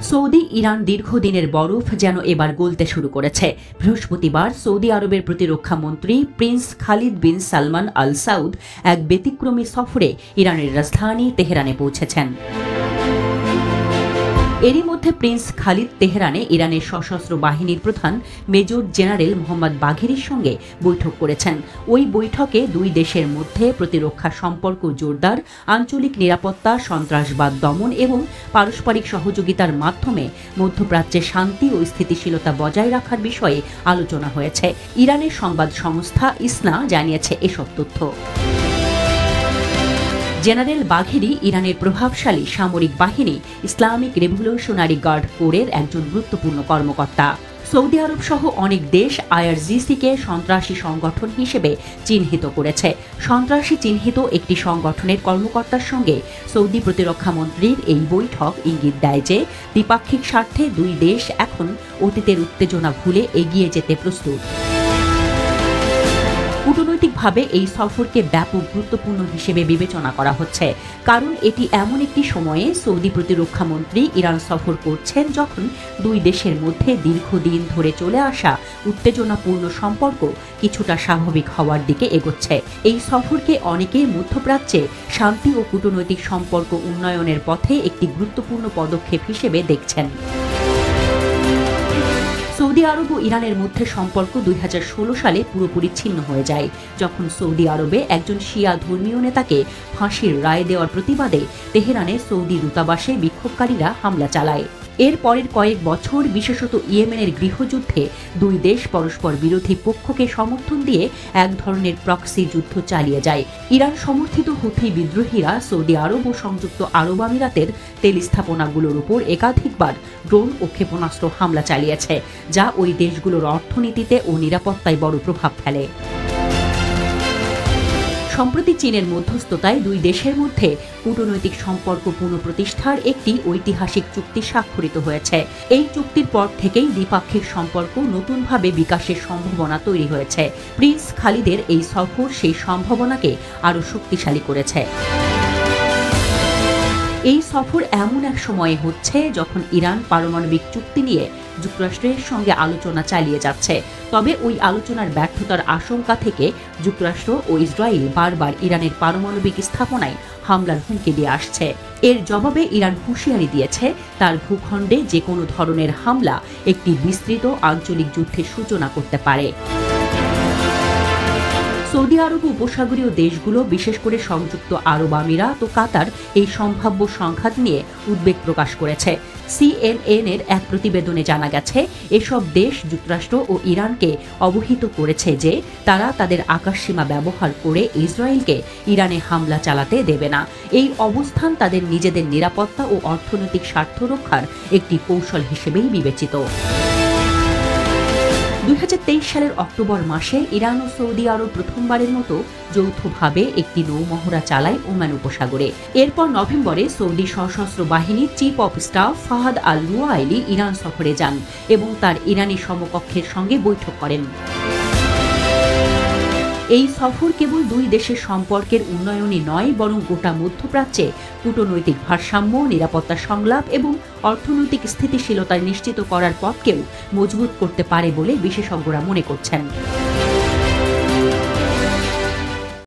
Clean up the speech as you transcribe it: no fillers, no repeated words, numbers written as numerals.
Saudi Iran দীর্ঘদিনের বরফ যেন এবার গলতে শুরু করেছে। বৃহস্পতিবার সৌদি আরবের প্রতিরক্ষা মন্ত্রী প্রিন্স খালিদ বিন সালমান আল সাউদ এক ব্যতিক্রমী সফরে ইরানের রাজধানী তেহরানে পৌঁছেছেন। এরই মধ্যে প্রিন্স খালিদ তেহরানে ইরানের সশস্ত্র বাহিনীর প্রধান মেজর জেনারেল মোহাম্মদ বাঘেরির সঙ্গে বৈঠক করেছেন। ওই বৈঠকে দুই দেশের মধ্যে প্রতিরক্ষা সম্পর্ক জোরদার, আঞ্চলিক নিরাপত্তা, সন্ত্রাসবাদ দমন এবং পারস্পরিক সহযোগিতার মাধ্যমে মধ্যপ্রাচ্যে শান্তি ও স্থিতিশীলতা বজায় রাখার বিষয়ে আলোচনা হয়েছে। ইরানের সংবাদ সংস্থা ইসনা জানিয়েছে এসব তথ্য। জেনারেল বাঘেরি ইরানের প্রভাবশালী সামরিক বাহিনী ইসলামিক রেভলিউশনারি গার্ড কোরের একজন গুরুত্বপূর্ণ কর্মকর্তা। সৌদি আরব সহ অনেক দেশ আইআরজিসিকে সন্ত্রাসী সংগঠন হিসেবে চিহ্নিত করেছে। সন্ত্রাসী চিহ্নিত একটি সংগঠনের কর্মকর্তার সঙ্গে সৌদি প্রতিরক্ষা মন্ত্রীর এই বৈঠক ইঙ্গিত দেয় যে দ্বিপাক্ষিক স্বার্থে দুই দেশ এখন অতীতের উত্তেজনা ভুলে এগিয়ে যেতে প্রস্তুত। কূটনৈতিকভাবে এই সফরকে ব্যাপক গুরুত্বপূর্ণ হিসেবে বিবেচনা করা হচ্ছে, কারণ এটি এমন একটি সময়ে সৌদি প্রতিরক্ষা মন্ত্রী ইরান সফর করছেন যখন দুই দেশের মধ্যে দীর্ঘদিন ধরে চলে আসা উত্তেজনাপূর্ণ সম্পর্ক কিছুটা স্বাভাবিক হওয়ার দিকে এগোচ্ছে। এই সফরকে অনেকে মধ্যপ্রাচ্যে শান্তি ও কূটনৈতিক সম্পর্ক উন্নয়নের পথে একটি গুরুত্বপূর্ণ পদক্ষেপ হিসেবে দেখছেন। সৌদি আরব ও ইরানের মধ্যে সম্পর্ক 2016 সালে পুরোপুরি ছিন্ন হয়ে যায়, যখন সৌদি আরবে একজন শিয়া ধর্মীয় নেতাকে ফাঁসির রায় দেওয়ার প্রতিবাদে তেহরানে সৌদি দূতাবাসে বিক্ষোভকারীরা হামলা চালায়। এর পরের কয়েক বছর, বিশেষত ইয়েমেনের গৃহযুদ্ধে দুই দেশ পরস্পর বিরোধী পক্ষকে সমর্থন দিয়ে এক ধরনের প্রক্সি যুদ্ধ চালিয়ে যায়। ইরান সমর্থিত হুথি বিদ্রোহীরা সৌদি আরব ও সংযুক্ত আরব আমিরাতের তেল স্থাপনাগুলোর উপর একাধিকবার ড্রোন ও ক্ষেপণাস্ত্র হামলা চালিয়েছে, যা ওই দেশগুলোর অর্থনীতিতে ও নিরাপত্তায় বড় প্রভাব ফেলে। সম্প্রতি চীনের মধ্যস্থতায় দুই দেশের মধ্যে কূটনৈতিক সম্পর্ক পুনঃপ্রতিষ্ঠার একটি ঐতিহাসিক চুক্তি স্বাক্ষরিত হয়েছে। এই চুক্তির পর থেকেই দ্বিপাক্ষিক সম্পর্ক নতুনভাবে বিকাশের সম্ভাবনা তৈরি হয়েছে। প্রিন্স খালিদের এই সফর সেই সম্ভাবনাকে আরও শক্তিশালী করেছে। এই সফর এমন এক সময়ে হচ্ছে যখন ইরান পারমাণবিক চুক্তি নিয়ে যুক্তরাষ্ট্রের সঙ্গে আলোচনা চালিয়ে যাচ্ছে। তবে ওই আলোচনার ব্যর্থতার আশঙ্কা থেকে যুক্তরাষ্ট্র ও ইসরায়েল বারবার ইরানের পারমাণবিক স্থাপনায় হামলার হুমকি দিয়ে আসছে। এর জবাবে ইরান হুঁশিয়ারি দিয়েছে তার ভূখণ্ডে যে কোনো ধরনের হামলা একটি বিস্তৃত আঞ্চলিক যুদ্ধের সূচনা করতে পারে। সৌদি আরব উপসাগরীয় দেশগুলো, বিশেষ করে সংযুক্ত আরব আমিরাত ও কাতার এই সম্ভাব্য সংঘাত নিয়ে উদ্বেগ প্রকাশ করেছে। CNN এর এক প্রতিবেদনে জানা গেছে, এসব দেশ যুক্তরাষ্ট্র ও ইরানকে অবহিত করেছে যে তারা তাদের আকাশসীমা ব্যবহার করে ইসরায়েলকে ইরানে হামলা চালাতে দেবে না। এই অবস্থান তাদের নিজেদের নিরাপত্তা ও অর্থনৈতিক স্বার্থ রক্ষার একটি কৌশল হিসেবেই বিবেচিত। 2023 সালের অক্টোবর মাসে ইরান ও সৌদি আরব প্রথমবারের মতো যৌথভাবে একটি নৌমহড়া চালায় ওমান উপসাগরে। এরপর নভেম্বরে সৌদি সশস্ত্র বাহিনীর chief of staff Fahad al Ruwaili Iran সফরে যান এবং তার ইরানি সমকক্ষের সঙ্গে বৈঠক করেন। এই সফর কেবল দুই দেশের সম্পর্কের উন্নয়নই নয়, বরং গোটা মধ্যপ্রাচ্যে কূটনৈতিক ভারসাম্য, নিরাপত্তা সংলাপ এবং অর্থনৈতিক স্থিতিশীলতা নিশ্চিত করার পথকেও মজবুত করতে পারে বলে বিশেষজ্ঞরা মনে করছেন।